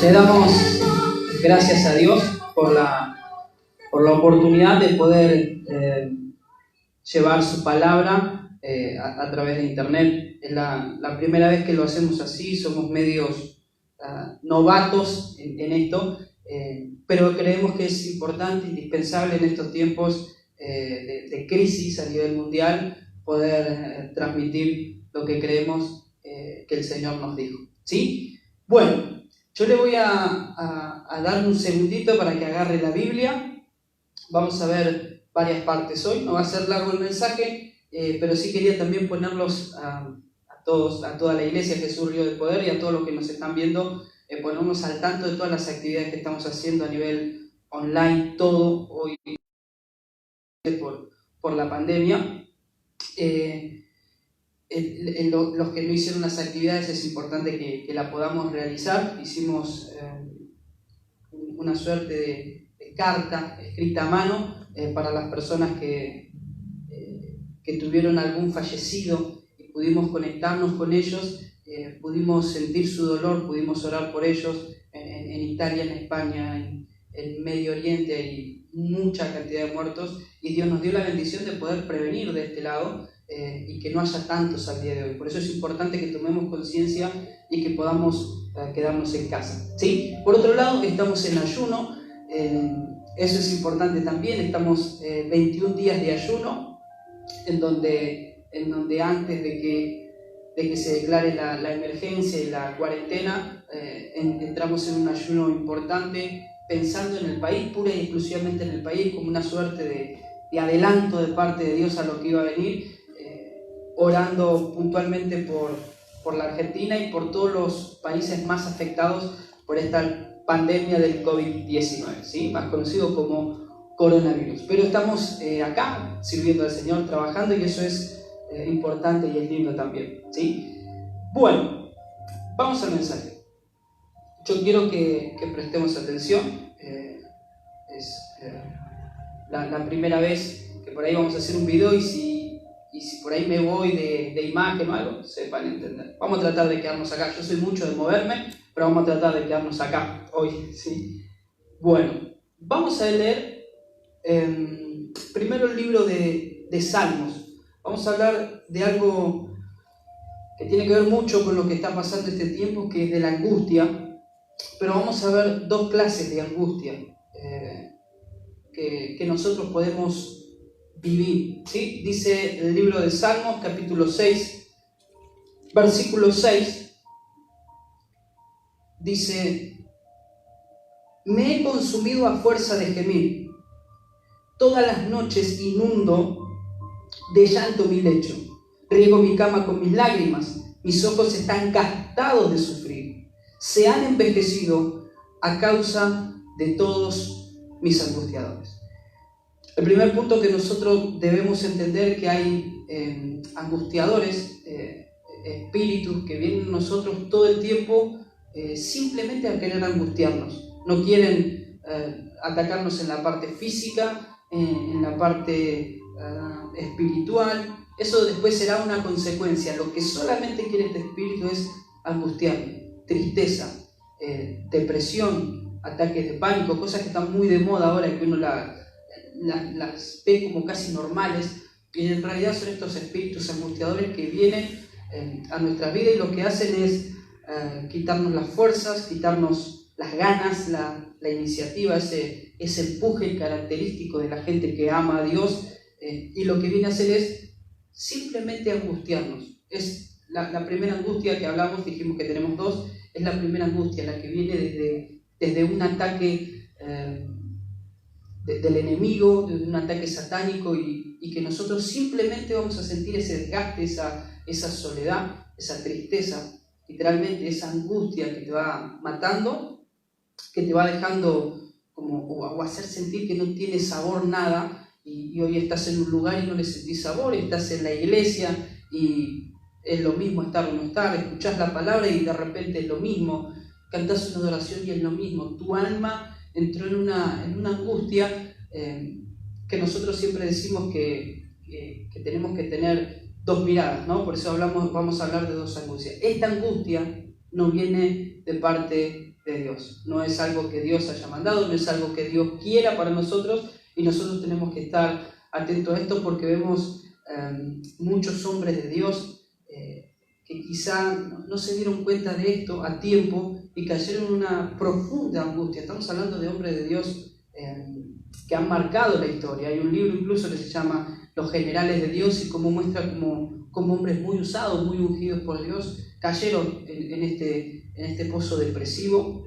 Le damos gracias a Dios por la oportunidad de poder llevar su palabra a través de internet. Es la primera vez que lo hacemos así, somos medios novatos en esto, pero creemos que es importante, indispensable en estos tiempos de crisis a nivel mundial, poder transmitir lo que creemos que el Señor nos dijo. ¿Sí? Bueno, yo le voy a dar un segundito para que agarre la Biblia. Vamos a ver varias partes hoy. No va a ser largo el mensaje, pero sí quería también ponerlos a todos, a toda la iglesia Jesús Río de Poder y a todos los que nos están viendo, ponernos al tanto de todas las actividades que estamos haciendo a nivel online, todo hoy por la pandemia. Los que no hicieron las actividades es importante que la podamos realizar. Hicimos una suerte de carta escrita a mano para las personas que tuvieron algún fallecido y pudimos conectarnos con ellos, pudimos sentir su dolor, pudimos orar por ellos. En Italia, en España, en Medio Oriente hay mucha cantidad de muertos y Dios nos dio la bendición de poder prevenir de este lado y que no haya tantos al día de hoy. Por eso es importante que tomemos conciencia y que podamos quedarnos en casa, ¿sí? Por otro lado, estamos en ayuno, eso es importante también. Estamos 21 días de ayuno, en donde antes de que se declare la emergencia y la cuarentena, entramos en un ayuno importante, pensando en el país, pura y exclusivamente en el país, como una suerte de adelanto de parte de Dios a lo que iba a venir, orando puntualmente por la Argentina y por todos los países más afectados por esta pandemia del COVID-19, ¿sí? Más conocido como coronavirus. Pero estamos acá sirviendo al Señor, trabajando, y eso es importante y es lindo también, ¿sí? Bueno, vamos al mensaje. Yo quiero que prestemos atención. Es la primera vez que por ahí vamos a hacer un video, y si por ahí me voy de imagen o algo, sepan entender. Vamos a tratar de quedarnos acá. Yo soy mucho de moverme, pero vamos a tratar de quedarnos acá hoy, ¿sí? Bueno, vamos a leer primero el libro de Salmos. Vamos a hablar de algo que tiene que ver mucho con lo que está pasando este tiempo, que es de la angustia, pero vamos a ver dos clases de angustia que nosotros podemos vivir, ¿sí? Dice el libro de Salmos, capítulo 6, versículo 6, dice: me he consumido a fuerza de gemir, todas las noches inundo de llanto mi lecho, riego mi cama con mis lágrimas, mis ojos están gastados de sufrir, se han envejecido a causa de todos mis angustiadores. El primer punto que nosotros debemos entender, que hay angustiadores, espíritus que vienen a nosotros todo el tiempo simplemente a querer angustiarnos. No quieren atacarnos en la parte física, en la parte espiritual. Eso después será una consecuencia. Lo que solamente quiere este espíritu es angustiarme, tristeza, depresión, ataques de pánico, cosas que están muy de moda ahora y que uno las ve como casi normales, y en realidad son estos espíritus angustiadores que vienen a nuestra vida, y lo que hacen es quitarnos las fuerzas, quitarnos las ganas, la iniciativa, ese empuje característico de la gente que ama a Dios, y lo que viene a hacer es simplemente angustiarnos. Es la primera angustia que hablamos, dijimos que tenemos dos. Es la primera angustia, la que viene desde un ataque del enemigo, de un ataque satánico, y que nosotros simplemente vamos a sentir ese desgaste, esa soledad, esa tristeza, literalmente esa angustia que te va matando, que te va dejando o hacer sentir que no tiene sabor nada, y hoy estás en un lugar y no le sentís sabor, estás en la iglesia y es lo mismo estar o no estar, escuchás la palabra y de repente es lo mismo, cantás una adoración y es lo mismo. Tu alma entró en una angustia que nosotros siempre decimos que tenemos que tener dos miradas, ¿no? Por eso vamos a hablar de dos angustias. Esta angustia no viene de parte de Dios. No es algo que Dios haya mandado, no es algo que Dios quiera para nosotros, y nosotros tenemos que estar atentos a esto porque vemos muchos hombres de Dios que quizá no se dieron cuenta de esto a tiempo y cayeron en una profunda angustia. Estamos hablando de hombres de Dios que han marcado la historia. Hay un libro incluso que se llama Los Generales de Dios, y cómo muestra como hombres muy usados, muy ungidos por Dios, cayeron en este pozo depresivo,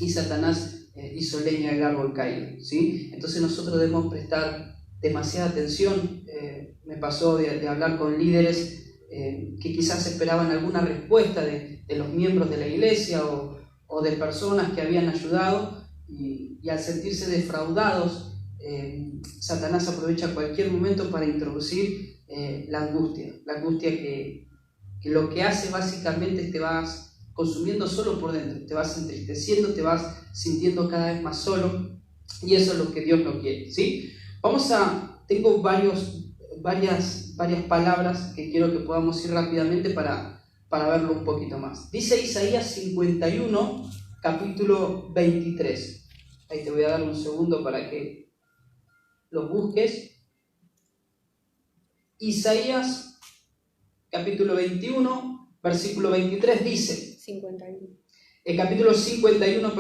y Satanás hizo leña del árbol caído, ¿sí? Entonces nosotros debemos prestar demasiada atención. Me pasó de hablar con líderes que quizás esperaban alguna respuesta de los miembros de la iglesia o de personas que habían ayudado, y al sentirse defraudados, Satanás aprovecha cualquier momento para introducir la angustia que lo que hace básicamente es te vas consumiendo solo por dentro, te vas entristeciendo, te vas sintiendo cada vez más solo, y eso es lo que Dios no quiere, ¿sí? Tengo varias palabras que quiero que podamos ir rápidamente para verlo un poquito más. Dice Isaías 51, capítulo 23. Ahí te voy a dar un segundo para que lo busques. Isaías, capítulo 21, versículo 23 dice... 51. Capítulo 51,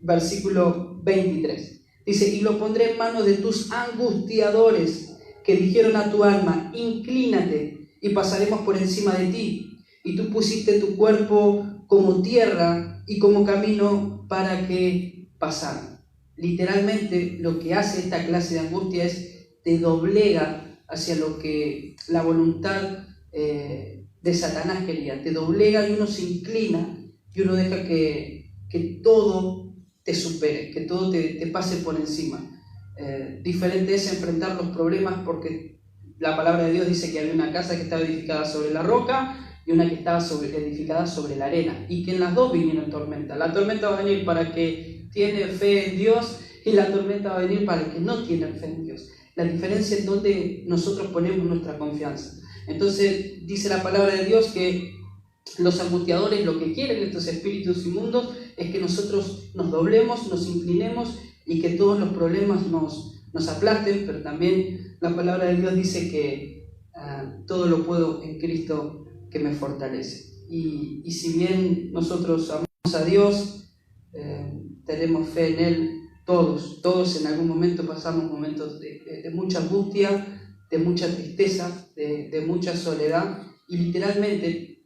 versículo 23. Dice: y lo pondré en manos de tus angustiadores, que dijeron a tu alma, inclínate, y pasaremos por encima de ti. Y tú pusiste tu cuerpo como tierra y como camino para que pasara. Literalmente lo que hace esta clase de angustia es te doblega hacia lo que la voluntad de Satanás quería. Te doblega y uno se inclina y uno deja que todo te supere, que todo te pase por encima. Diferente es enfrentar los problemas, porque la palabra de Dios dice que había una casa que estaba edificada sobre la roca y una que estaba edificada sobre la arena, y que en las dos vinieron tormenta. La tormenta va a venir para el que tiene fe en Dios, y la tormenta va a venir para el que no tiene fe en Dios. La diferencia es donde nosotros ponemos nuestra confianza. Entonces dice la palabra de Dios que los angustiadores, lo que quieren estos espíritus inmundos, es que nosotros nos doblemos, nos inclinemos y que todos los problemas nos aplasten. Pero también la palabra de Dios dice que todo lo puedo en Cristo que me fortalece. Y si bien nosotros amamos a Dios, tenemos fe en Él, todos en algún momento pasamos momentos de mucha angustia, de mucha tristeza, de mucha soledad, y literalmente,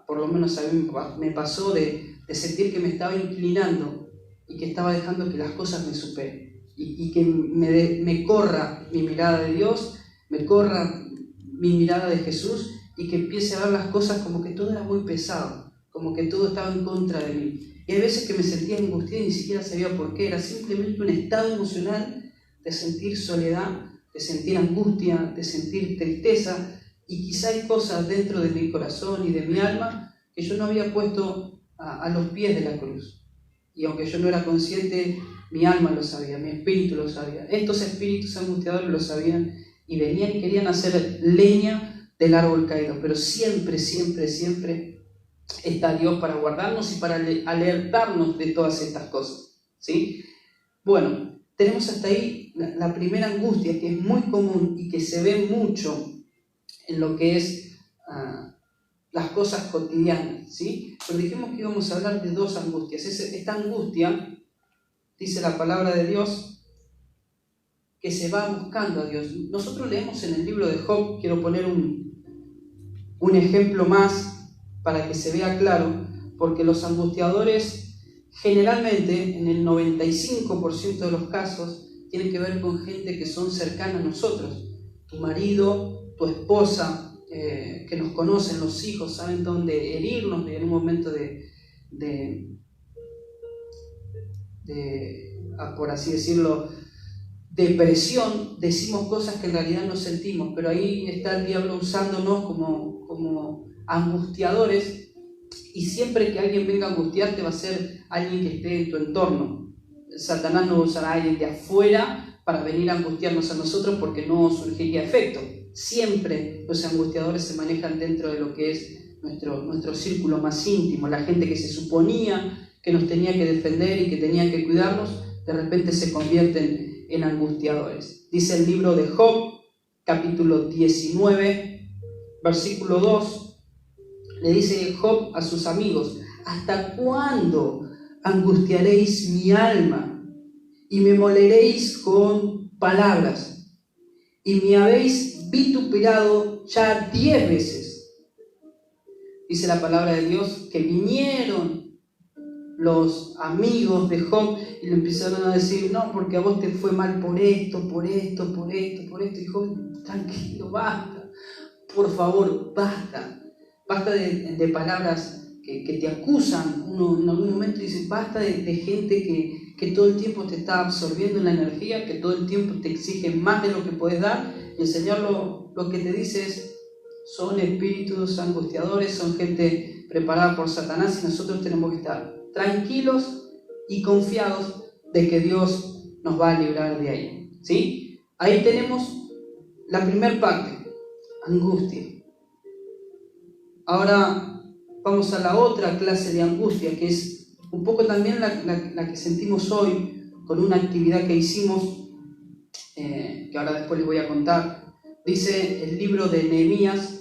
por lo menos a mí me pasó de sentir que me estaba inclinando y que estaba dejando que las cosas me superen, y que me corra mi mirada de Dios, me corra mi mirada de Jesús, y que empiece a ver las cosas como que todo era muy pesado, como que todo estaba en contra de mí. Y hay veces que me sentía angustiada y ni siquiera sabía por qué. Era simplemente un estado emocional de sentir soledad, de sentir angustia, de sentir tristeza, y quizá hay cosas dentro de mi corazón y de mi alma que yo no había puesto a los pies de la cruz. Y aunque yo no era consciente, mi alma lo sabía, mi espíritu lo sabía. Estos espíritus angustiadores lo sabían, y venían y querían hacer leña del árbol caído. Pero siempre, siempre, siempre está Dios para guardarnos y para alertarnos de todas estas cosas, ¿sí? Bueno, tenemos hasta ahí la primera angustia, que es muy común y que se ve mucho en lo que es las cosas cotidianas, ¿sí? Pero dijimos que íbamos a hablar de dos angustias. Esta angustia, dice la palabra de Dios, que se va buscando a Dios. Nosotros leemos en el libro de Job, quiero poner un ejemplo más para que se vea claro, porque los angustiadores generalmente, en el 95% de los casos, tienen que ver con gente que son cercana a nosotros. Tu marido, tu esposa, que nos conocen, los hijos, saben dónde herirnos en un momento por así decirlo, depresión. Decimos cosas que en realidad no sentimos, pero ahí está el diablo usándonos como angustiadores, y siempre que alguien venga a angustiarte va a ser alguien que esté en tu entorno. Satanás no usará a alguien de afuera para venir a angustiarnos a nosotros, porque no surgiría efecto. Siempre los angustiadores se manejan dentro de lo que es nuestro círculo más íntimo, la gente que se suponía que nos tenía que defender y que tenía que cuidarnos, de repente se convierten en angustiadores. Dice el libro de Job, capítulo 19, versículo 2, le dice Job a sus amigos: ¿hasta cuándo angustiaréis mi alma y me moleréis con palabras? Y me habéis vituperado ya 10 veces. Dice la palabra de Dios que vinieron los amigos de Job y le empezaron a decir: no, porque a vos te fue mal por esto, por esto, por esto, por esto. Y Job: tranquilo, basta, por favor, basta de palabras que te acusan. Uno en algún momento dice: basta de gente que todo el tiempo te está absorbiendo la energía, que todo el tiempo te exige más de lo que puedes dar. Y el Señor lo que te dice es: son espíritus angustiadores, son gente preparada por Satanás, y nosotros tenemos que estar tranquilos y confiados de que Dios nos va a librar de ahí. ¿Sí? Ahí tenemos la primera parte, angustia. Ahora vamos a la otra clase de angustia, que es un poco también la que sentimos hoy con una actividad que hicimos, que ahora después les voy a contar. Dice el libro de Nehemías.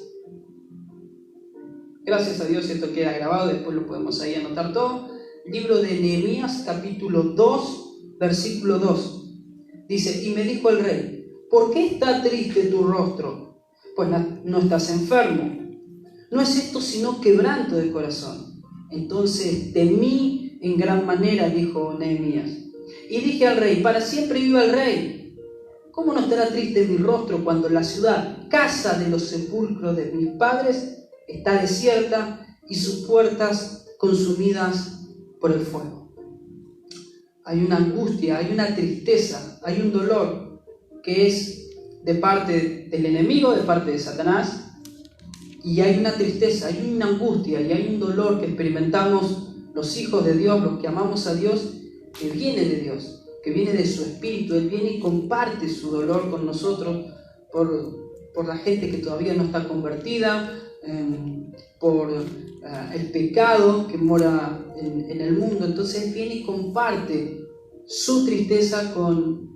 Gracias a Dios esto queda grabado, después lo podemos ahí anotar todo. Libro de Nehemías, capítulo 2, versículo 2. Dice: y me dijo el rey: ¿por qué está triste tu rostro? Pues no estás enfermo. No es esto sino quebranto de corazón. Entonces temí en gran manera, dijo Nehemías. Y dije al rey: para siempre viva el rey. ¿Cómo no estará triste mi rostro cuando la ciudad, casa de los sepulcros de mis padres, está desierta y sus puertas consumidas por el fuego? Hay una angustia, hay una tristeza, hay un dolor que es de parte del enemigo, de parte de Satanás, y hay una tristeza, hay una angustia y hay un dolor que experimentamos los hijos de Dios, los que amamos a Dios, que viene de Dios, que viene de su Espíritu. Él viene y comparte su dolor con nosotros por la gente que todavía no está convertida, por el pecado que mora en el mundo. Entonces Él viene y comparte su tristeza con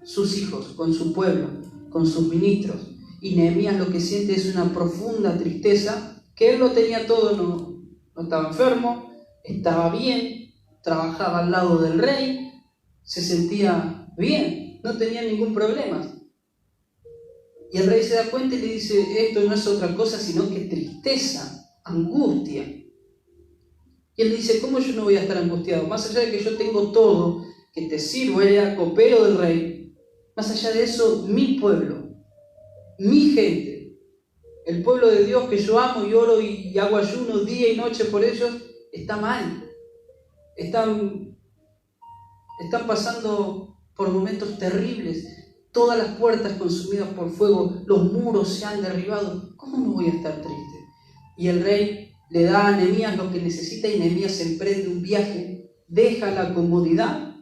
sus hijos, con su pueblo, con sus ministros. Y Nehemías lo que siente es una profunda tristeza, que él lo tenía todo, no estaba enfermo, estaba bien, trabajaba al lado del rey, se sentía bien, no tenía ningún problema. Y el rey se da cuenta y le dice: esto no es otra cosa sino que tristeza, angustia. Y él dice: ¿cómo yo no voy a estar angustiado? Más allá de que yo tengo todo, que te sirvo, era copero del rey, más allá de eso, mi pueblo, mi gente, el pueblo de Dios que yo amo y oro y hago ayuno día y noche por ellos, está mal. Están pasando por momentos terribles. Todas las puertas consumidas por fuego, los muros se han derribado. ¿Cómo no voy a estar triste? Y el rey le da a Nehemías lo que necesita, y Nehemías emprende un viaje, deja la comodidad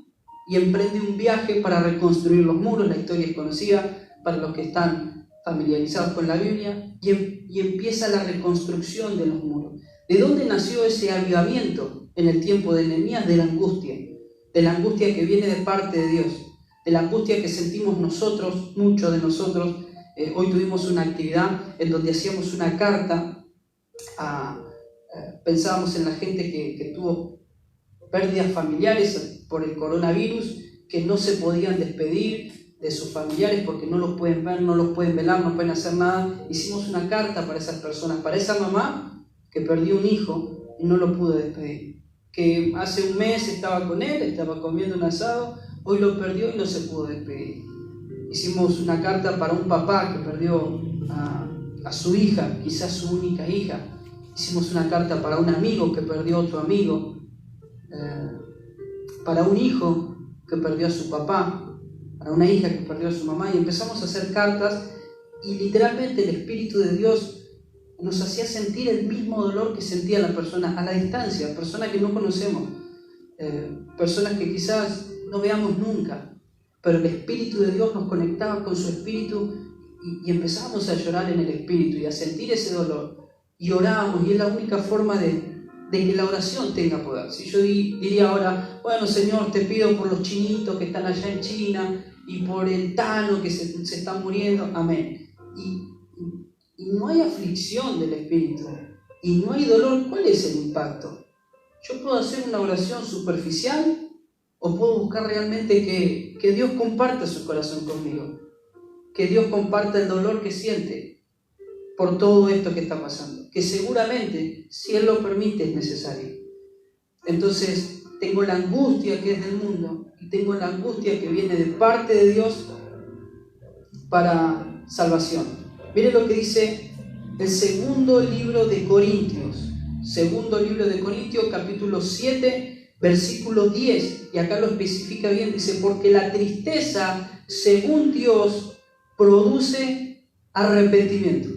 y emprende un viaje para reconstruir los muros. La historia es conocida para los que están familiarizados con la Biblia, y empieza la reconstrucción de los muros. ¿De dónde nació ese avivamiento en el tiempo de Nehemías? De la angustia que viene de parte de Dios, de la angustia que sentimos nosotros, muchos de nosotros. Hoy tuvimos una actividad en donde hacíamos una carta, pensábamos en la gente que tuvo pérdidas familiares por el coronavirus, que no se podían despedir de sus familiares porque no los pueden ver, no los pueden velar, no pueden hacer nada. Hicimos una carta para esas personas, para esa mamá que perdió un hijo y no lo pudo despedir, que hace un mes estaba con él, estaba comiendo un asado, hoy lo perdió y no se pudo despedir. Hicimos una carta para un papá que perdió a su hija, quizás su única hija. Hicimos una carta para un amigo que perdió a otro amigo, para un hijo que perdió a su papá, para una hija que perdió a su mamá, y empezamos a hacer cartas, y literalmente el Espíritu de Dios nos hacía sentir el mismo dolor que sentía la persona a la distancia, personas que no conocemos, personas que quizás no veamos nunca, pero el Espíritu de Dios nos conectaba con su Espíritu, y empezábamos a llorar en el Espíritu y a sentir ese dolor, y orábamos, y es la única forma de de que la oración tenga poder. Si yo diría ahora, bueno Señor, te pido por los chinitos que están allá en China y por el Tano que se está muriendo, amén. Y no hay aflicción del Espíritu y no hay dolor, ¿cuál es el impacto? Yo puedo hacer una oración superficial o puedo buscar realmente que Dios comparta su corazón conmigo, que Dios comparta el dolor que siente por todo esto que está pasando, que seguramente, si Él lo permite, es necesario. Entonces, tengo la angustia que es del mundo y tengo la angustia que viene de parte de Dios para salvación. Miren lo que dice el segundo libro de Corintios, capítulo 7, versículo 10, y acá lo especifica bien, dice, porque la tristeza, según Dios, produce arrepentimiento.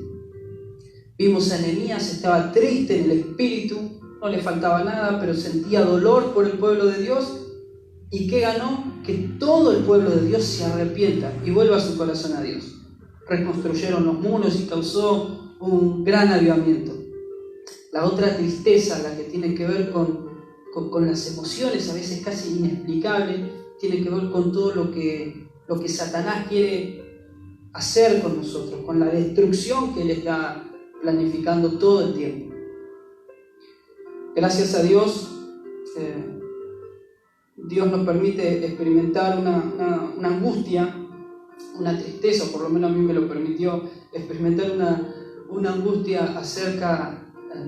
Vimos a Nehemías, estaba triste en el espíritu, no le faltaba nada, pero sentía dolor por el pueblo de Dios. ¿Y qué ganó? Que todo el pueblo de Dios se arrepienta y vuelva su corazón a Dios. Reconstruyeron los muros y causó un gran avivamiento. La otra tristeza, la que tiene que ver con las emociones, a veces casi inexplicables, tiene que ver con todo lo que Satanás quiere hacer con nosotros, con la destrucción que Él está planificando todo el tiempo. Gracias a Dios, Dios nos permite experimentar una angustia, una tristeza, por lo menos a mí me lo permitió experimentar una angustia acerca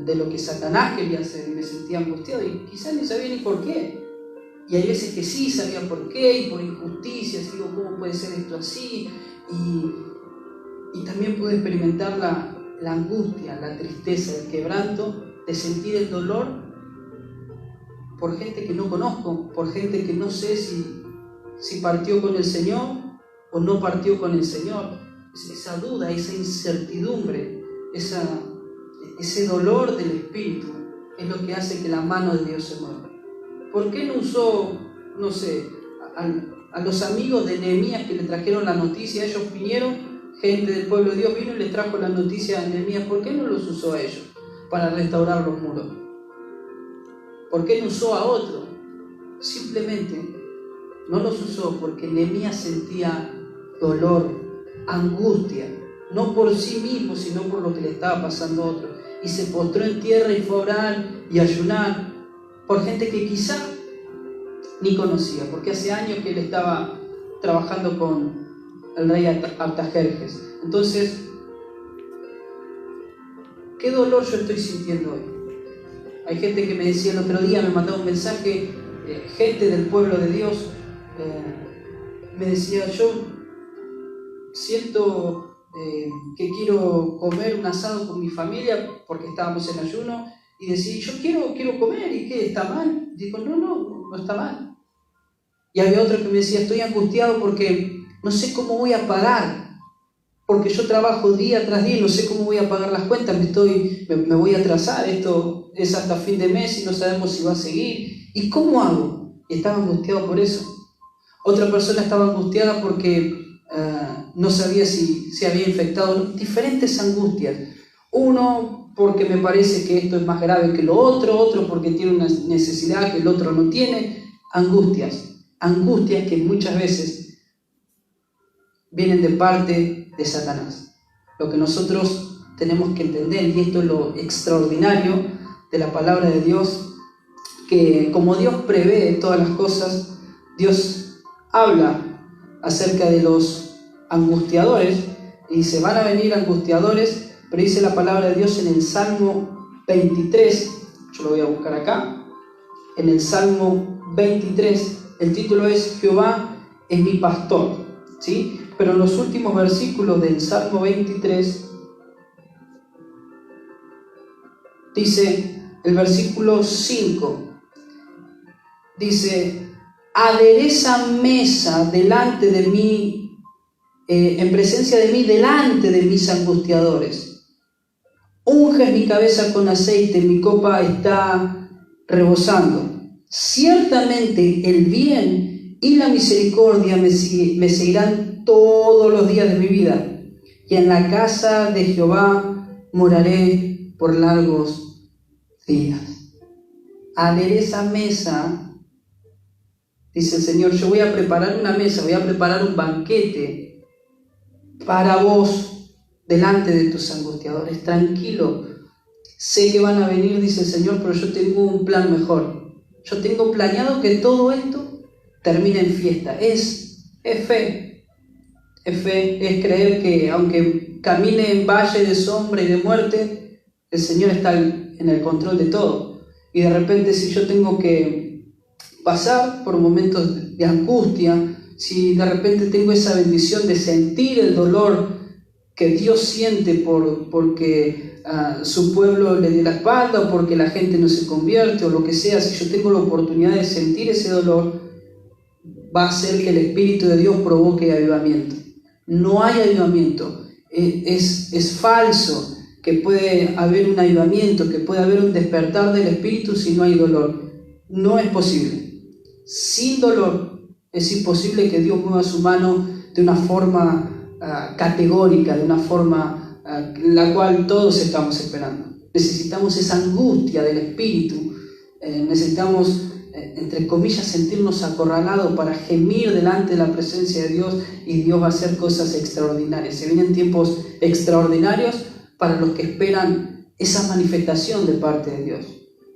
de lo que Satanás quería hacer, y me sentía angustiado y quizás ni sabía ni por qué. Y hay veces que sí sabía por qué y por injusticias, digo, ¿cómo puede ser esto así? Y también pude experimentar la angustia, la tristeza, el quebranto de sentir el dolor por gente que no conozco, por gente que no sé si partió con el Señor o no partió con el Señor. Esa duda, esa incertidumbre, ese dolor del Espíritu es lo que hace que la mano de Dios se mueva. ¿Por qué no usó, no sé, a los amigos de Nehemías que le trajeron la noticia? Ellos vinieron, gente del pueblo de Dios vino y les trajo la noticia a Nehemías. ¿Por qué no los usó a ellos para restaurar los muros? ¿Por qué no usó a otro? Simplemente no los usó porque Nehemías sentía dolor, angustia, no por sí mismo, sino por lo que le estaba pasando a otro. Y se postró en tierra y fue a orar y ayunar por gente que quizá ni conocía, porque hace años que él estaba trabajando con el rey Artajerjes. Entonces, ¿qué dolor yo estoy sintiendo hoy? Hay gente que me decía el otro día, me mandaba un mensaje, gente del pueblo de Dios, me decía, yo siento que quiero comer un asado con mi familia porque estábamos en ayuno, y decía, yo quiero comer, ¿y qué? ¿Está mal? Digo, no está mal. Y había otro que me decía, estoy angustiado porque no sé cómo voy a pagar, porque yo trabajo día tras día y no sé cómo voy a pagar las cuentas, me voy a atrasar, esto es hasta fin de mes y no sabemos si va a seguir. ¿Y cómo hago? Y estaba angustiado por eso. Otra persona estaba angustiada porque no sabía si se había infectado. Diferentes angustias. Uno porque me parece que esto es más grave que lo otro porque tiene una necesidad que el otro no tiene. Angustias que muchas veces vienen de parte de Satanás. Lo que nosotros tenemos que entender, y esto es lo extraordinario de la palabra de Dios, que como Dios prevé todas las cosas, Dios habla acerca de los angustiadores y dice, van a venir angustiadores, pero dice la palabra de Dios en el Salmo 23, yo lo voy a buscar acá, en el Salmo 23, el título es Jehová es mi pastor, ¿sí? Pero en los últimos versículos del Salmo 23 dice el versículo 5, dice, adereza mesa delante de mí, en presencia de mí, delante de mis angustiadores. Unges mi cabeza con aceite, mi copa está rebosando. Ciertamente el bien y la misericordia me seguirán todos los días de mi vida, y en la casa de Jehová moraré por largos días. adereza mesa, dice el Señor, yo voy a preparar una mesa, voy a preparar un banquete para vos delante de tus angustiadores. Tranquilo, sé que van a venir, dice el Señor, pero yo tengo un plan mejor. Yo tengo planeado que todo esto termine en fiesta. Es fe. Es fe, es creer que aunque camine en valle de sombra y de muerte, el Señor está en el control de todo. Y de repente, si yo tengo que pasar por momentos de angustia, si de repente tengo esa bendición de sentir el dolor que Dios siente porque su pueblo le dé la espalda, o porque la gente no se convierte, o lo que sea, si yo tengo la oportunidad de sentir ese dolor, va a hacer que el Espíritu de Dios provoque avivamiento. No hay avivamiento, es falso que puede haber un avivamiento, que puede haber un despertar del Espíritu si no hay dolor. No es posible. Sin dolor es imposible que Dios mueva su mano de una forma categórica, de una forma la cual todos estamos esperando. Necesitamos esa angustia del Espíritu, necesitamos, entre comillas, sentirnos acorralados para gemir delante de la presencia de Dios, y Dios va a hacer cosas extraordinarias. Se vienen tiempos extraordinarios para los que esperan esa manifestación de parte de Dios.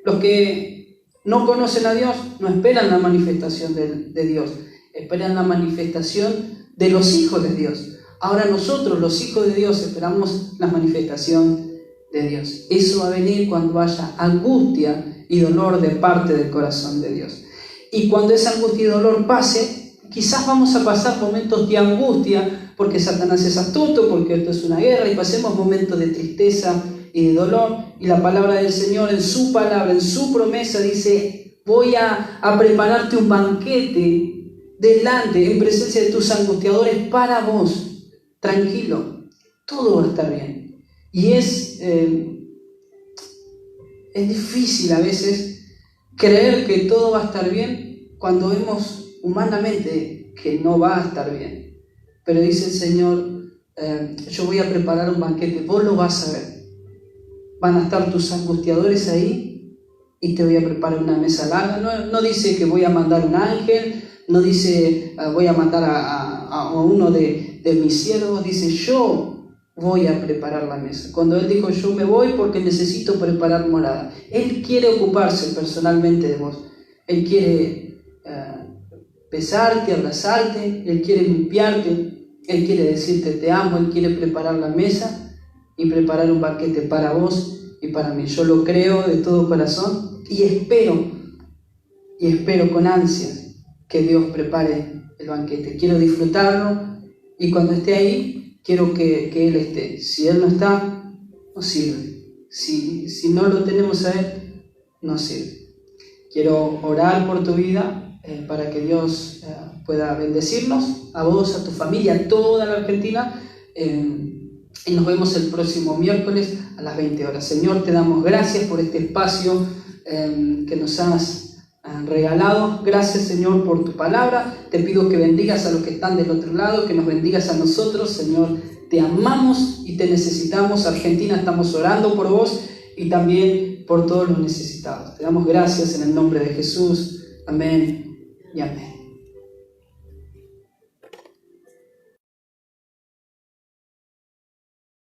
Los que no conocen a Dios no esperan la manifestación de Dios, esperan la manifestación de los hijos de Dios. Ahora nosotros, los hijos de Dios, esperamos la manifestación de Dios. Eso va a venir cuando haya angustia y dolor de parte del corazón de Dios. Y cuando esa angustia y dolor pase, quizás vamos a pasar momentos de angustia porque Satanás es astuto, porque esto es una guerra, y pasemos momentos de tristeza y de dolor. Y la palabra del Señor, en su palabra, en su promesa, dice: voy a prepararte un banquete delante, en presencia de tus angustiadores, para vos. Tranquilo, todo va a estar bien. Y es difícil a veces creer que todo va a estar bien cuando vemos humanamente que no va a estar bien. Pero dice el Señor, yo voy a preparar un banquete, vos lo vas a ver. Van a estar tus angustiadores ahí y te voy a preparar una mesa larga. No dice que voy a mandar un ángel, no dice voy a mandar a uno de mis siervos, dice yo voy a preparar la mesa. Cuando Él dijo yo me voy porque necesito preparar morada, Él quiere ocuparse personalmente de vos. Él quiere besarte, abrazarte, Él quiere limpiarte, Él quiere decirte te amo, Él quiere preparar la mesa y preparar un banquete para vos y para mí. Yo lo creo de todo corazón y espero con ansias que Dios prepare el banquete. Quiero disfrutarlo y cuando esté ahí, quiero que Él esté. Si Él no está, no sirve. Si no lo tenemos a Él, no sirve. Quiero orar por tu vida para que Dios pueda bendecirnos, a vos, a tu familia, a toda la Argentina. Y nos vemos el próximo miércoles a las 20 horas. Señor, te damos gracias por este espacio que nos has regalado. Gracias, Señor, por tu palabra. Te pido que bendigas a los que están del otro lado, que nos bendigas a nosotros. Señor, te amamos y te necesitamos. Argentina, estamos orando por vos y también por todos los necesitados. Te damos gracias en el nombre de Jesús. Amén y amén.